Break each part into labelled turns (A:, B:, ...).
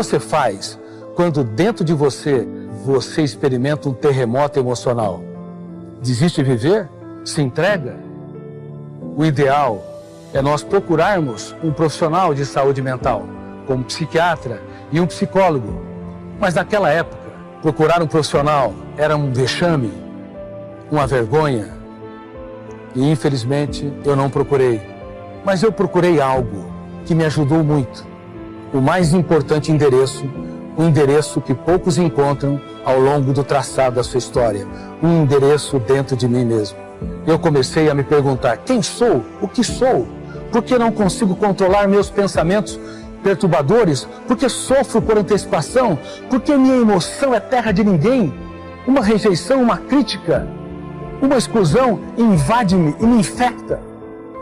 A: você faz quando dentro de você experimenta um terremoto emocional? Desiste de viver? Se entrega? O ideal é nós procurarmos um profissional de saúde mental, como um psiquiatra e um psicólogo. Mas naquela época, procurar um profissional era um vexame, uma vergonha. E infelizmente eu não procurei. Mas eu procurei algo que me ajudou muito. O mais importante endereço, um endereço que poucos encontram ao longo do traçado da sua história. Um endereço dentro de mim mesmo. Eu comecei a me perguntar: quem sou? O que sou? Por que não consigo controlar meus pensamentos perturbadores? Por que sofro por antecipação? Por que minha emoção é terra de ninguém? Uma rejeição, uma crítica, uma exclusão invade-me e me infecta.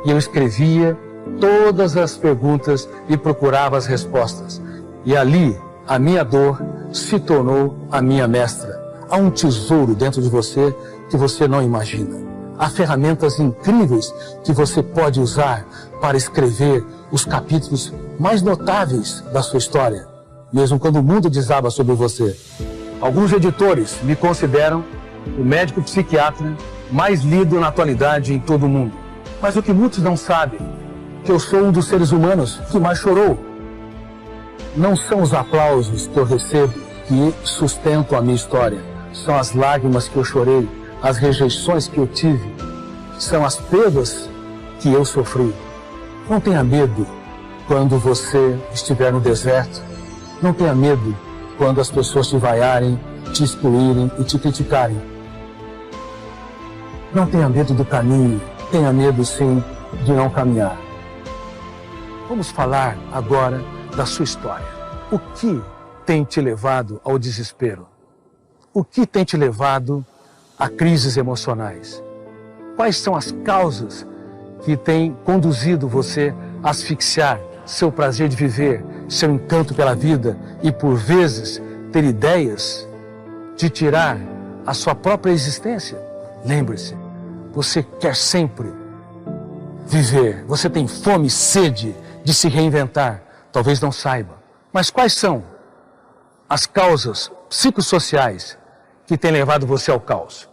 A: E eu escrevia todas as perguntas e procurava as respostas. E ali, a minha dor se tornou a minha mestra. Há um tesouro dentro de você que você não imagina. Há ferramentas incríveis que você pode usar para escrever os capítulos mais notáveis da sua história, mesmo quando o mundo desaba sobre você. Alguns editores me consideram o médico psiquiatra mais lido na atualidade em todo o mundo. Mas o que muitos não sabem, que eu sou um dos seres humanos que mais chorou. Não são os aplausos que eu recebo que sustentam a minha história. São as lágrimas que eu chorei, as rejeições que eu tive, são as perdas que eu sofri. Não tenha medo quando você estiver no deserto. Não tenha medo quando as pessoas te vaiarem, te excluírem e te criticarem. Não tenha medo do caminho. Tenha medo, sim, de não caminhar. Vamos falar agora da sua história. O que tem te levado ao desespero? O que tem te levado a crises emocionais? Quais são as causas que têm conduzido você a asfixiar seu prazer de viver, seu encanto pela vida e, por vezes, ter ideias de tirar a sua própria existência? Lembre-se, você quer sempre viver, você tem fome e sede de se reinventar. Talvez não saiba. Mas quais são as causas psicossociais que têm levado você ao caos?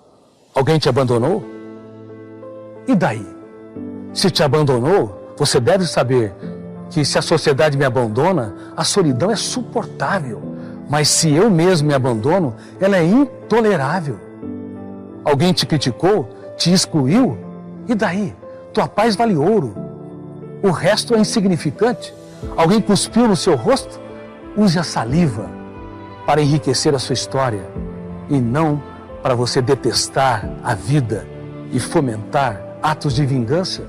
A: Alguém te abandonou? E daí? Se te abandonou, você deve saber que se a sociedade me abandona, a solidão é suportável. Mas se eu mesmo me abandono, ela é intolerável. Alguém te criticou, te excluiu? E daí? Tua paz vale ouro. O resto é insignificante. Alguém cuspiu no seu rosto? Use a saliva para enriquecer a sua história e não para você detestar a vida e fomentar atos de vingança.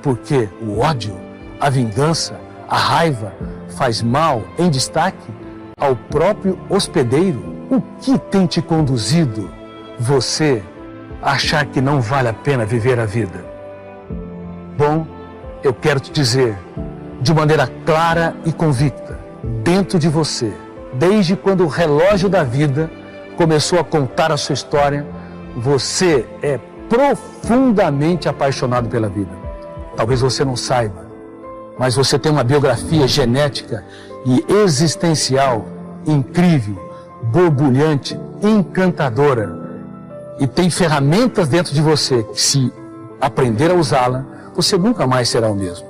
A: Porque o ódio, a vingança, a raiva faz mal em destaque ao próprio hospedeiro. O que tem te conduzido você a achar que não vale a pena viver a vida? Bom, eu quero te dizer de maneira clara e convicta, dentro de você, desde quando o relógio da vida começou a contar a sua história, você é profundamente apaixonado pela vida. Talvez você não saiba, mas você tem uma biografia genética e existencial incrível, borbulhante, encantadora. E tem ferramentas dentro de você que, se aprender a usá-la, você nunca mais será o mesmo.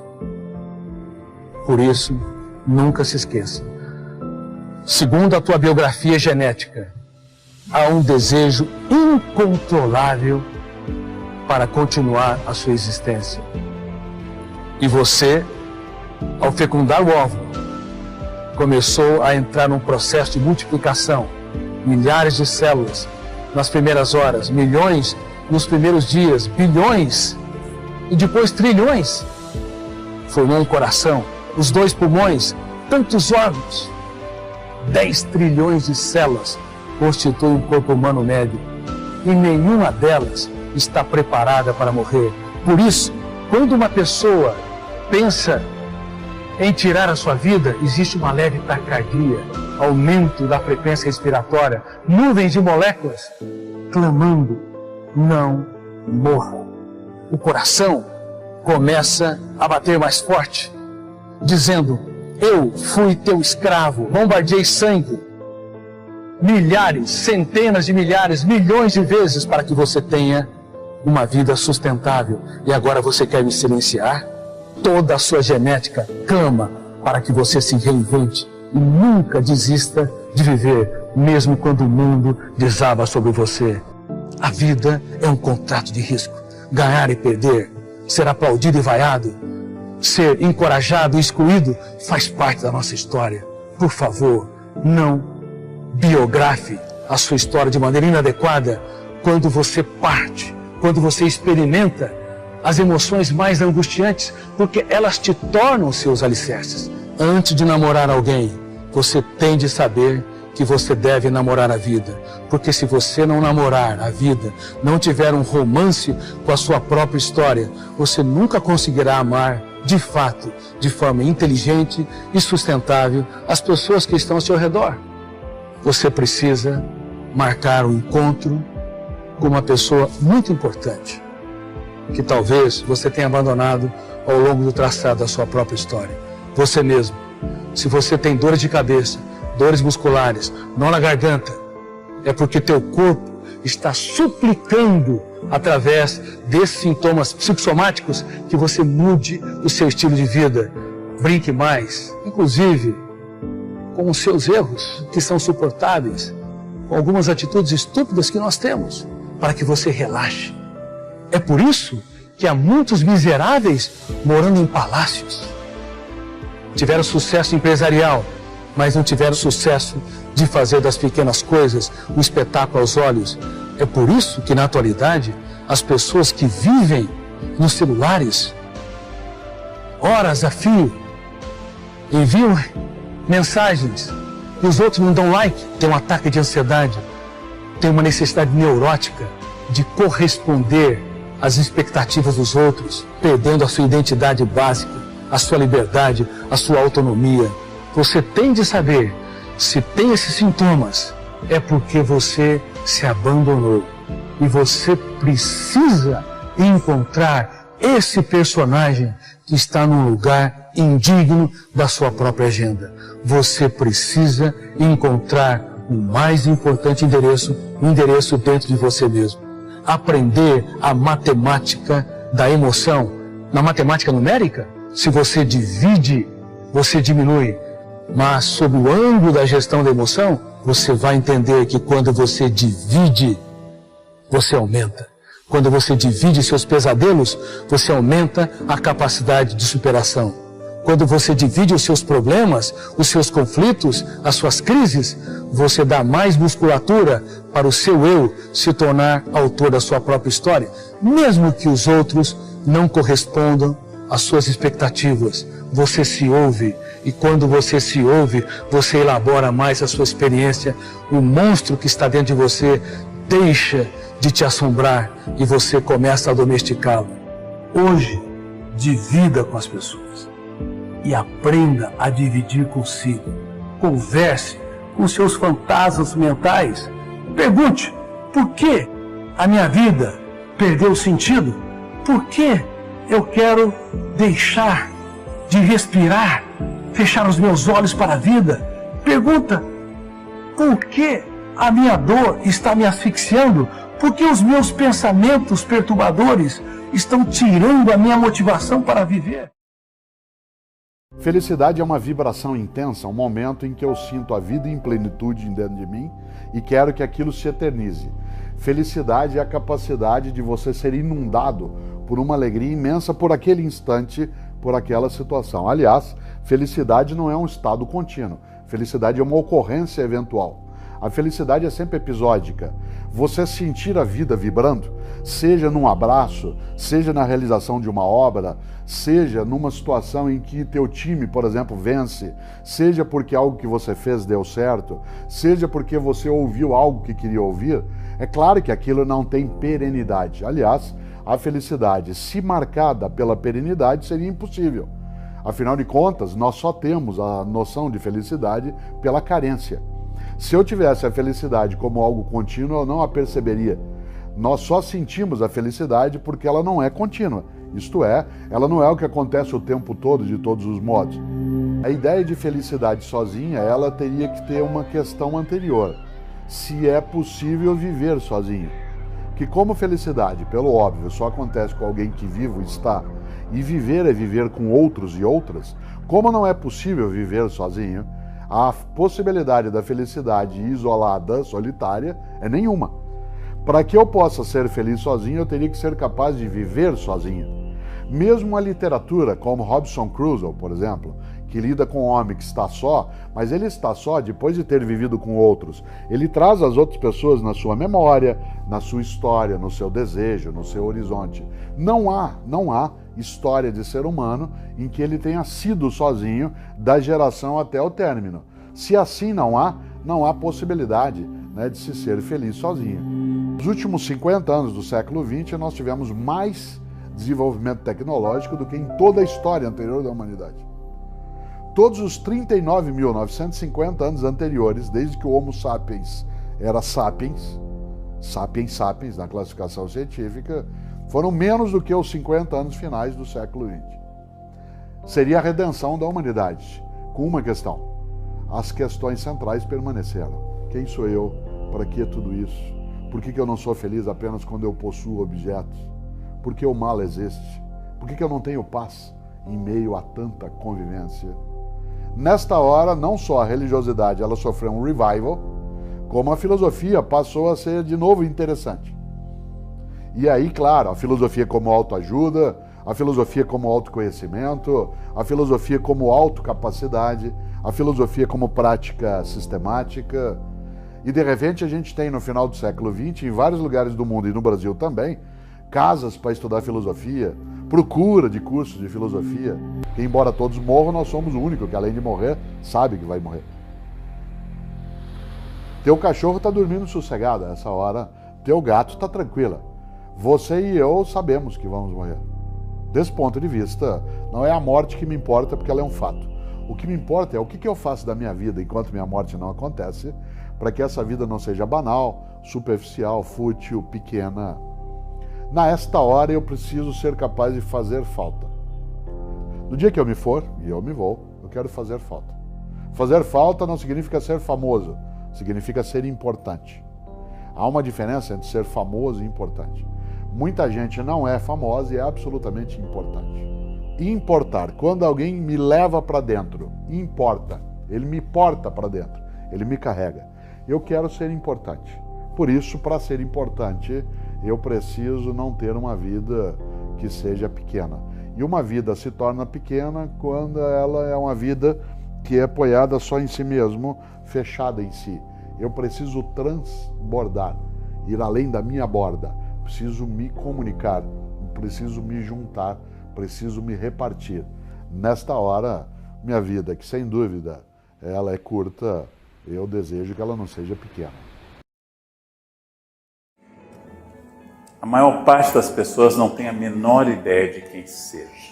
A: Por isso, nunca se esqueça. Segundo a tua biografia genética, há um desejo incontrolável para continuar a sua existência. E você, ao fecundar o óvulo, começou a entrar num processo de multiplicação. Milhares de células nas primeiras horas, milhões nos primeiros dias, bilhões e depois trilhões. Formou um coração, os 2 pulmões, tantos órgãos. 10 trilhões de células constituem um corpo humano médio e nenhuma delas está preparada para morrer. Por isso, quando uma pessoa pensa em tirar a sua vida, existe uma leve taquicardia, aumento da frequência respiratória, nuvens de moléculas clamando: não morra. O coração começa a bater mais forte, dizendo: Eu fui teu escravo, bombardeei sangue, milhares, centenas de milhares, milhões de vezes para que você tenha uma vida sustentável. E agora você quer me silenciar? Toda a sua genética clama para que você se reinvente e nunca desista de viver, mesmo quando o mundo desaba sobre você. A vida é um contrato de risco. Ganhar e perder, ser aplaudido e vaiado, ser encorajado e excluído faz parte da nossa história. Por favor, não biografe a sua história de maneira inadequada quando você parte, quando você experimenta as emoções mais angustiantes, porque elas te tornam seus alicerces. Antes de namorar alguém, você tem de saber que você deve namorar a vida. Porque se você não namorar a vida, não tiver um romance com a sua própria história, você nunca conseguirá amar, de fato, de forma inteligente e sustentável, as pessoas que estão ao seu redor. Você precisa marcar um encontro com uma pessoa muito importante, que talvez você tenha abandonado ao longo do traçado da sua própria história. Você mesmo. Se você tem dores de cabeça, dores musculares, nó na garganta, é porque teu corpo está suplicando, através desses sintomas psicossomáticos, que você mude o seu estilo de vida. Brinque mais, inclusive com os seus erros, que são suportáveis, com algumas atitudes estúpidas que nós temos, para que você relaxe. É por isso que há muitos miseráveis morando em palácios. Tiveram sucesso empresarial, mas não tiveram sucesso de fazer das pequenas coisas um espetáculo aos olhos. É por isso que, na atualidade, as pessoas que vivem nos celulares, horas a fio, enviam mensagens e os outros não dão like, tem um ataque de ansiedade, tem uma necessidade neurótica de corresponder às expectativas dos outros, perdendo a sua identidade básica, a sua liberdade, a sua autonomia. Você tem de saber, se tem esses sintomas, é porque você se abandonou. E você precisa encontrar esse personagem que está num lugar indigno da sua própria agenda. Você precisa encontrar o mais importante endereço, o endereço dentro de você mesmo. Aprender a matemática da emoção. Na matemática numérica, se você divide, você diminui. Mas, sob o ângulo da gestão da emoção, você vai entender que quando você divide, você aumenta. Quando você divide seus pesadelos, você aumenta a capacidade de superação. Quando você divide os seus problemas, os seus conflitos, as suas crises, você dá mais musculatura para o seu eu se tornar autor da sua própria história, mesmo que os outros não correspondam às suas expectativas. Você se ouve, e quando você se ouve, você elabora mais a sua experiência. O monstro que está dentro de você deixa de te assombrar e você começa a domesticá-lo. Hoje, divida com as pessoas e aprenda a dividir consigo. Converse com seus fantasmas mentais. Pergunte, por que a minha vida perdeu sentido? Por que eu quero deixar de respirar, fechar os meus olhos para a vida? Pergunta, por que a minha dor está me asfixiando? Por que os meus pensamentos perturbadores estão tirando a minha motivação para viver?
B: Felicidade é uma vibração intensa, um momento em que eu sinto a vida em plenitude dentro de mim e quero que aquilo se eternize. Felicidade é a capacidade de você ser inundado por uma alegria imensa por aquele instante, por aquela situação. Aliás, felicidade não é um estado contínuo. Felicidade é uma ocorrência eventual. A felicidade é sempre episódica. Você sentir a vida vibrando, seja num abraço, seja na realização de uma obra, seja numa situação em que teu time, por exemplo, vence, seja porque algo que você fez deu certo, seja porque você ouviu algo que queria ouvir, é claro que aquilo não tem perenidade. Aliás, a felicidade, se marcada pela perenidade, seria impossível. Afinal de contas, nós só temos a noção de felicidade pela carência. Se eu tivesse a felicidade como algo contínuo, eu não a perceberia. Nós só sentimos a felicidade porque ela não é contínua. Isto é, ela não é o que acontece o tempo todo, de todos os modos. A ideia de felicidade sozinha, ela teria que ter uma questão anterior. Se é possível viver sozinho. Que como felicidade, pelo óbvio, só acontece com alguém que vivo está, e viver é viver com outros e outras, como não é possível viver sozinho, a possibilidade da felicidade isolada, solitária, é nenhuma. Para que eu possa ser feliz sozinho, eu teria que ser capaz de viver sozinho. Mesmo a literatura, como Robinson Crusoe, por exemplo, que lida com um homem que está só, mas ele está só depois de ter vivido com outros. Ele traz as outras pessoas na sua memória, na sua história, no seu desejo, no seu horizonte. Não há história de ser humano em que ele tenha sido sozinho da geração até o término. Se assim não há possibilidade, né, de se ser feliz sozinho. Nos últimos 50 anos do século XX, nós tivemos mais desenvolvimento tecnológico do que em toda a história anterior da humanidade. Todos os 39.950 anos anteriores, desde que o Homo sapiens era sapiens na classificação científica, foram menos do que os 50 anos finais do século XX. Seria a redenção da humanidade, com uma questão. As questões centrais permaneceram. Quem sou eu? Para que tudo isso? Por que eu não sou feliz apenas quando eu possuo objetos? Por que o mal existe? Por que eu não tenho paz em meio a tanta convivência? Nesta hora, não só a religiosidade ela sofreu um revival, como a filosofia passou a ser de novo interessante. E aí, claro, a filosofia como autoajuda, a filosofia como autoconhecimento, a filosofia como autocapacidade, a filosofia como prática sistemática. E de repente a gente tem no final do século XX, em vários lugares do mundo e no Brasil também, casas para estudar filosofia, procura de cursos de filosofia, que embora todos morram, nós somos o único que além de morrer, sabe que vai morrer. Teu cachorro está dormindo sossegado a essa hora, teu gato está tranquila. Você e eu sabemos que vamos morrer. Desse ponto de vista, não é a morte que me importa, porque ela é um fato. O que me importa é o que eu faço da minha vida enquanto minha morte não acontece, para que essa vida não seja banal, superficial, fútil, pequena. Nesta hora eu preciso ser capaz de fazer falta. No dia que eu me for, e eu me vou, eu quero fazer falta. Fazer falta não significa ser famoso, significa ser importante. Há uma diferença entre ser famoso e importante. Muita gente não é famosa e é absolutamente importante. Importar, quando alguém me leva para dentro, importa, ele me porta para dentro, ele me carrega. Eu quero ser importante. Por isso, para ser importante, eu preciso não ter uma vida que seja pequena. E uma vida se torna pequena quando ela é uma vida que é apoiada só em si mesmo, fechada em si. Eu preciso transbordar, ir além da minha borda. Preciso me comunicar, preciso me juntar, preciso me repartir. Nesta hora, minha vida, que sem dúvida ela é curta, eu desejo que ela não seja pequena.
C: A maior parte das pessoas não tem a menor ideia de quem seja.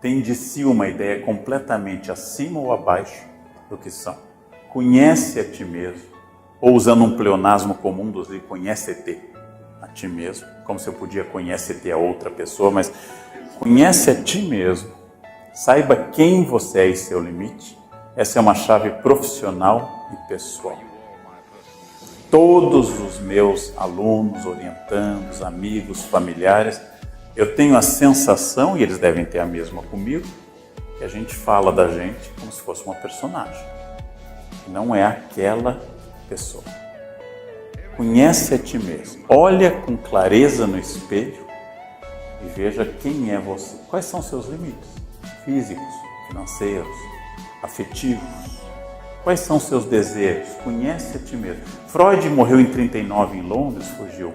C: Tem de si uma ideia completamente acima ou abaixo do que são. Conhece a ti mesmo, ou usando um pleonasmo comum dos livros, conhece-te a ti mesmo, como se eu podia conhecer-te a outra pessoa, mas conhece a ti mesmo, saiba quem você é e seu limite. Essa é uma chave profissional e pessoal. Todos os meus alunos, orientandos, amigos, familiares, eu tenho a sensação, e eles devem ter a mesma comigo, que a gente fala da gente como se fosse uma personagem. Não é aquela pessoa. Conhece a ti mesmo. Olha com clareza no espelho e veja quem é você. Quais são seus limites? Físicos, financeiros, afetivos. Quais são seus desejos? Conhece a ti mesmo. Freud morreu em 39 em Londres, fugiu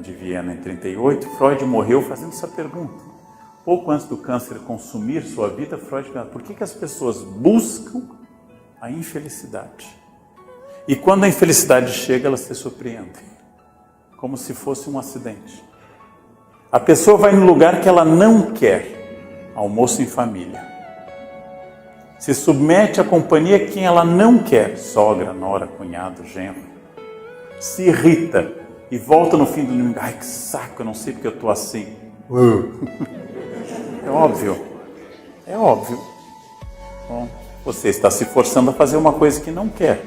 C: de Viena em 38. Freud morreu fazendo essa pergunta. Pouco antes do câncer consumir sua vida, Freud perguntou: por que as pessoas buscam a infelicidade? E quando a infelicidade chega, elas se surpreendem, como se fosse um acidente. A pessoa vai no lugar que ela não quer, almoço em família. Se submete à companhia quem ela não quer, sogra, nora, cunhado, genro. Se irrita e volta no fim do domingo: ai, que saco, eu não sei porque eu estou assim. É óbvio, é óbvio. Bom, você está se forçando a fazer uma coisa que não quer.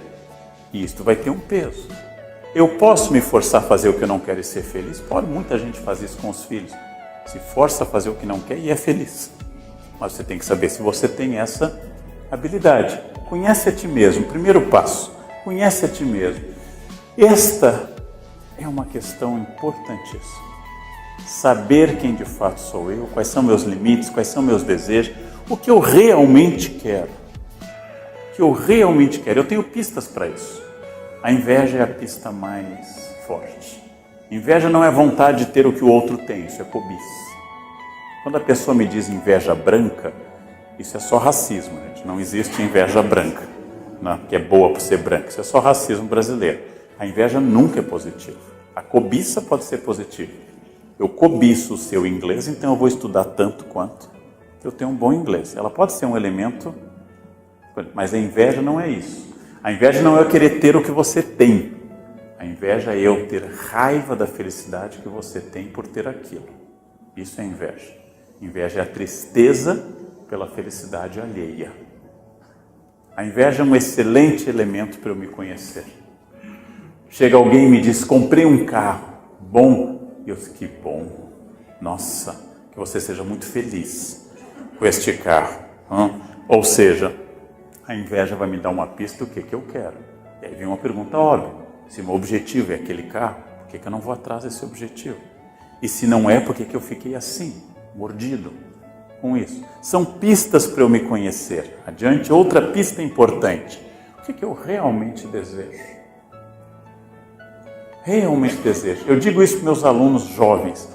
C: E isto vai ter um peso. Eu posso me forçar a fazer o que eu não quero e ser feliz? Pode, muita gente faz isso com os filhos. Se força a fazer o que não quer e é feliz. Mas você tem que saber se você tem essa habilidade. Conhece a ti mesmo. Primeiro passo. Conhece a ti mesmo. Esta é uma questão importantíssima. Saber quem de fato sou eu, quais são meus limites, quais são meus desejos, o que eu realmente quero. O que eu realmente quero. Eu tenho pistas para isso. A inveja é a pista mais forte. Inveja não é vontade de ter o que o outro tem, isso é cobiça. Quando a pessoa me diz inveja branca, isso é só racismo, gente. Não existe inveja branca, né? Que é boa por ser branca. Isso é só racismo brasileiro. A inveja nunca é positiva. A cobiça pode ser positiva. Eu cobiço o seu inglês, então eu vou estudar tanto quanto eu tenho um bom inglês. Ela pode ser um elemento, mas a inveja não é isso. A inveja não é eu querer ter o que você tem. A inveja é eu ter raiva da felicidade que você tem por ter aquilo. Isso é inveja. Inveja é a tristeza pela felicidade alheia. A inveja é um excelente elemento para eu me conhecer. Chega alguém e me diz, comprei um carro bom. E eu disse, que bom. Nossa, que você seja muito feliz com este carro. Ou seja, a inveja vai me dar uma pista do que eu quero. E aí vem uma pergunta óbvia. Se o meu objetivo é aquele carro, por que eu não vou atrás desse objetivo? E se não é, por que eu fiquei assim, mordido com isso? São pistas para eu me conhecer. Adiante, outra pista importante. O que eu realmente desejo? Realmente desejo. Eu digo isso para meus alunos jovens.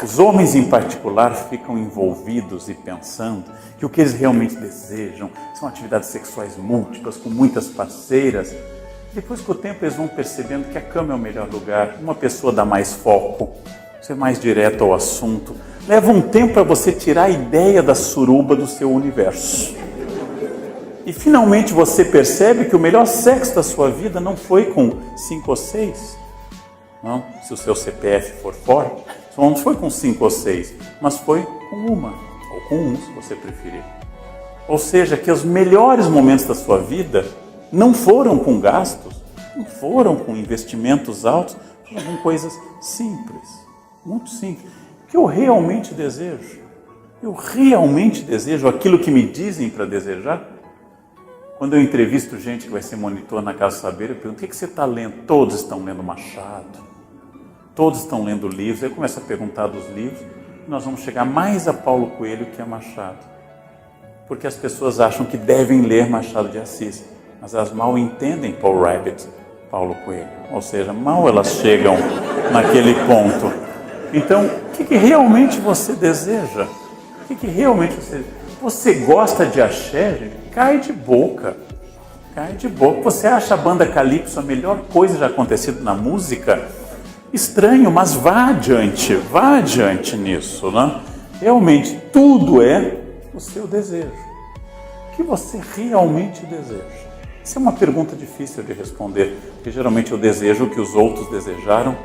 C: Os homens em particular ficam envolvidos e pensando que o que eles realmente desejam são atividades sexuais múltiplas, com muitas parceiras. Depois, com o tempo, eles vão percebendo que a cama é o melhor lugar. Uma pessoa dá mais foco, ser mais direto ao assunto. Leva um tempo para você tirar a ideia da suruba do seu universo. E finalmente você percebe que o melhor sexo da sua vida não foi com 5 ou 6, não, se o seu CPF for forte, não foi com 5 ou 6, mas foi com uma, ou com um, se você preferir. Ou seja, que os melhores momentos da sua vida não foram com gastos, não foram com investimentos altos, foram com coisas simples, muito simples. O que eu realmente desejo? Eu realmente desejo aquilo que me dizem para desejar? Quando eu entrevisto gente que vai ser monitor na Casa Saber, eu pergunto, o que você está lendo? Todos estão lendo Machado. Todos estão lendo livros. Aí eu começo a perguntar dos livros. Nós vamos chegar mais a Paulo Coelho que a Machado. Porque as pessoas acham que devem ler Machado de Assis. Mas elas mal entendem Paul Rabbit, Paulo Coelho. Ou seja, mal elas chegam naquele ponto. Então, o que realmente você deseja? O que realmente você gosta de axé, gente? Cai de boca. Cai de boca. Você acha a banda Calypso a melhor coisa já acontecido na música? Estranho, mas vá adiante nisso, né? Realmente, tudo é o seu desejo. O que você realmente deseja? Essa é uma pergunta difícil de responder, porque geralmente eu desejo o que os outros desejaram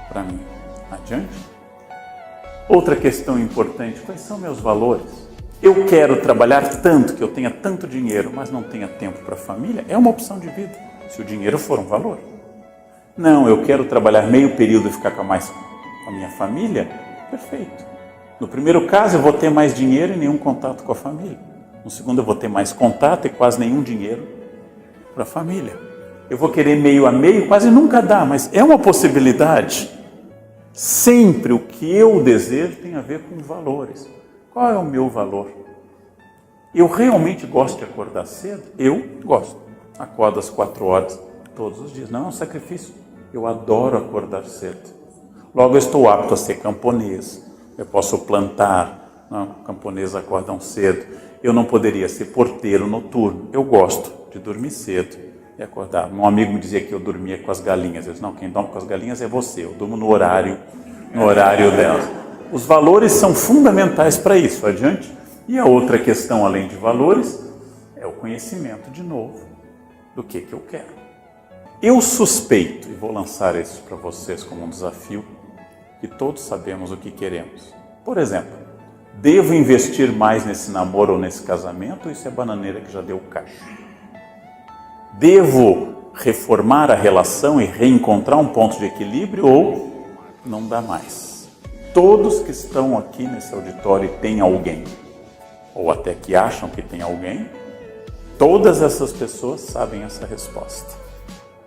C: para mim. Adiante. Outra questão importante, quais são meus valores? Eu quero trabalhar tanto, que eu tenha tanto dinheiro, mas não tenha tempo para a família? É uma opção de vida, se o dinheiro for um valor. Não, eu quero trabalhar meio período e ficar com a minha família? Perfeito. No primeiro caso, eu vou ter mais dinheiro e nenhum contato com a família. No segundo, eu vou ter mais contato e quase nenhum dinheiro para a família. Eu vou querer meio a meio, quase nunca dá, mas é uma possibilidade. Sempre o que eu desejo tem a ver com valores. Qual é o meu valor? Eu realmente gosto de acordar cedo? Eu gosto. Acordo às 4 horas todos os dias. Não é um sacrifício. Eu adoro acordar cedo. Logo eu estou apto a ser camponês. Eu posso plantar. Não, camponeses acordam cedo. Eu não poderia ser porteiro noturno. Eu gosto de dormir cedo e acordar. Um amigo me dizia que eu dormia com as galinhas. Eu disse, não, quem dorme com as galinhas é você. Eu durmo no horário delas. Os valores são fundamentais para isso. Adiante. E a outra questão, além de valores, é o conhecimento, de novo, do que eu quero. Eu suspeito, e vou lançar isso para vocês como um desafio, que todos sabemos o que queremos. Por exemplo, Devo investir mais nesse namoro ou nesse casamento, ou isso é bananeira que já deu caixa? Devo reformar a relação e reencontrar um ponto de equilíbrio, ou não dá mais? Todos que estão aqui nesse auditório e têm alguém, ou até que acham que tem alguém, todas essas pessoas sabem essa resposta.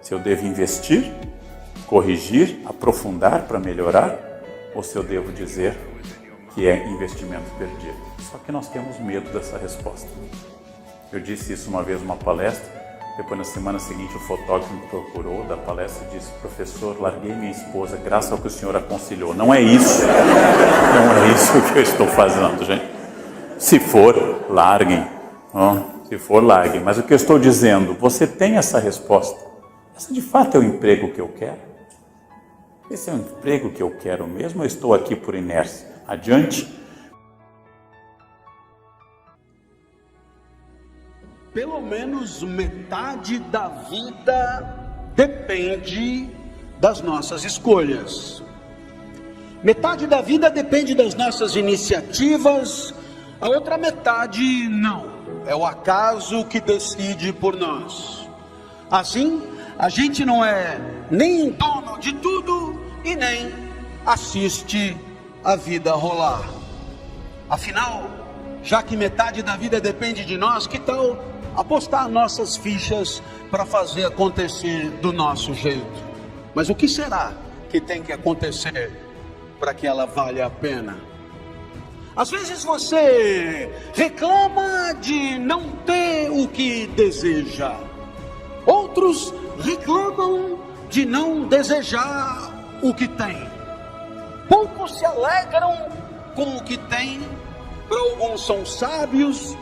C: Se eu devo investir, corrigir, aprofundar para melhorar, ou se eu devo dizer que é investimento perdido. Só que nós temos medo dessa resposta. Eu disse isso uma vez numa palestra, depois na semana seguinte o fotógrafo me procurou da palestra e disse: professor, larguei minha esposa graças ao que o senhor aconselhou. Não é isso. Não é isso que eu estou fazendo, gente. Se for, larguem. Se for, larguem. Mas o que eu estou dizendo, você tem essa resposta. Esse de fato é o emprego que eu quero? Esse é o emprego que eu quero mesmo, ou estou aqui por inércia? Adiante.
D: Pelo menos metade da vida depende das nossas escolhas. Metade da vida depende das nossas iniciativas, a outra metade não. É o acaso que decide por nós. Assim, a gente não é nem dono de tudo e nem assiste a vida rolar. Afinal, já que metade da vida depende de nós, que tal apostar nossas fichas para fazer acontecer do nosso jeito? Mas o que será que tem que acontecer para que ela valha a pena? Às vezes você reclama de não ter o que deseja. Outros reclamam de não desejar o que tem. Poucos se alegram com o que tem. Para alguns são sábios,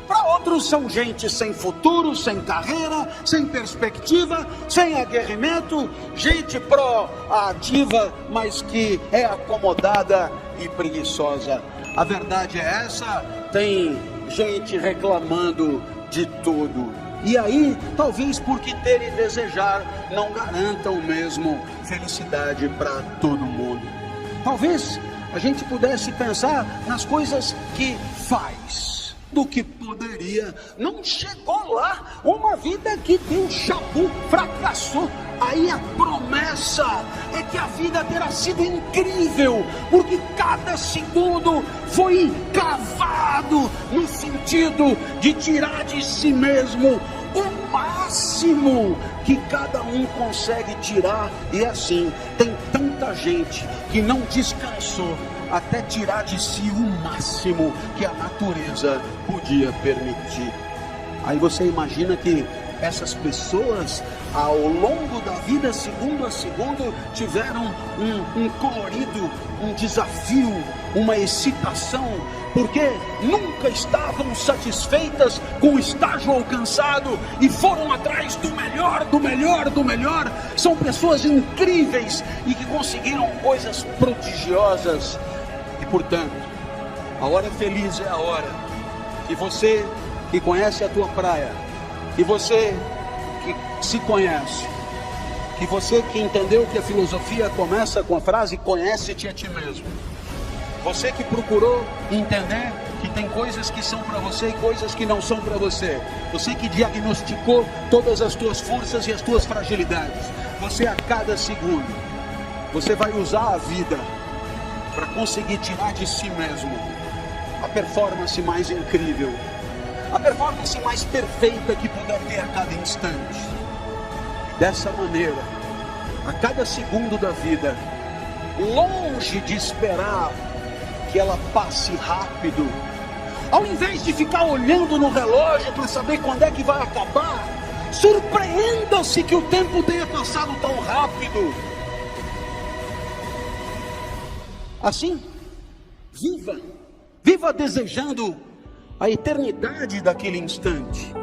D: para outros são gente sem futuro, sem carreira, sem perspectiva, sem aguerrimento, gente proativa, mas que é acomodada e preguiçosa. A verdade é essa, tem gente reclamando de tudo. E aí, talvez porque ter e desejar não garantam mesmo felicidade para todo mundo. Talvez a gente pudesse pensar nas coisas que faz, do que poderia. Não chegou lá, uma vida que deu chabu, fracassou. Aí a promessa é que a vida terá sido incrível, porque cada segundo foi cavado no sentido de tirar de si mesmo o máximo que cada um consegue tirar. E assim, tem tanta gente que não descansou até tirar de si o máximo que a natureza podia permitir. Aí você imagina que essas pessoas, ao longo da vida, segundo a segundo, tiveram um colorido, um desafio, uma excitação, porque nunca estavam satisfeitas com o estágio alcançado e foram atrás do melhor, do melhor, do melhor. São pessoas incríveis e que conseguiram coisas prodigiosas. E portanto, a hora feliz é a hora que você que conhece a tua praia, que você que se conhece, que você que entendeu que a filosofia começa com a frase conhece-te a ti mesmo, você que procurou entender que tem coisas que são para você e coisas que não são para você, você que diagnosticou todas as tuas forças e as tuas fragilidades, você a cada segundo, você vai usar a vida para conseguir tirar de si mesmo a performance mais incrível, a performance mais perfeita que puder ter a cada instante. Dessa maneira, a cada segundo da vida, longe de esperar que ela passe rápido, ao invés de ficar olhando no relógio para saber quando é que vai acabar, surpreenda-se que o tempo tenha passado tão rápido. Assim, viva desejando a eternidade daquele instante.